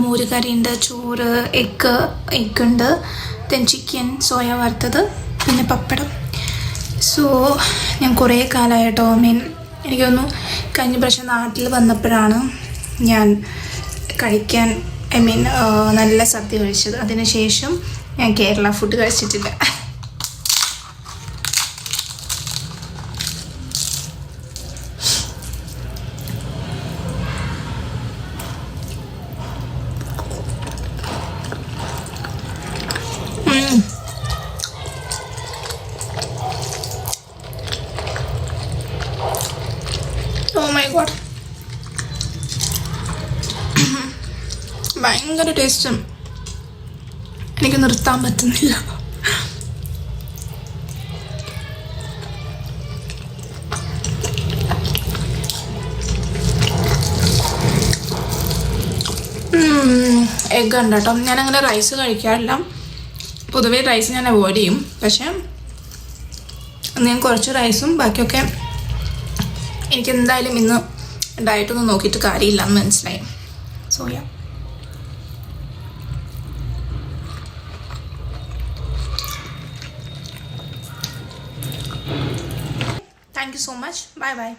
മോര് കറിയുണ്ട്, ചോറ്, എഗ് ഉണ്ട്, ദെൻ ചിക്കൻ, സോയ വറുത്തത്, പിന്നെ പപ്പടം. സോ ഞാൻ കുറേ കാലമായിട്ടോ എനിക്ക് തോന്നുന്നു കഴിഞ്ഞ പ്രാവശ്യം നാട്ടിൽ വന്നപ്പോഴാണ് ഞാൻ കഴിക്കാൻ നല്ല സദ്യ കഴിച്ചത്. അതിനുശേഷം ഞാൻ കേരള ഫുഡ് കഴിച്ചിട്ടില്ല. Oh my god, ഭയങ്കര ടേസ്റ്റും. എനിക്ക് നിർത്താൻ പറ്റുന്നില്ല. എഗ് ഉണ്ട് കേട്ടോ. ഞാനങ്ങനെ റൈസ് കഴിക്കാറില്ല, പൊതുവേ റൈസ് ഞാൻ അവോയ്ഡ് ചെയ്യും. പക്ഷേ ഞാൻ കുറച്ച് റൈസും ബാക്കിയൊക്കെ എനിക്ക് എന്തായാലും ഇന്ന് ഡയറ്റൊന്നും നോക്കിയിട്ട് കാര്യമില്ല എന്ന് മനസ്സിലായി. So yeah, thank you so much. Bye bye.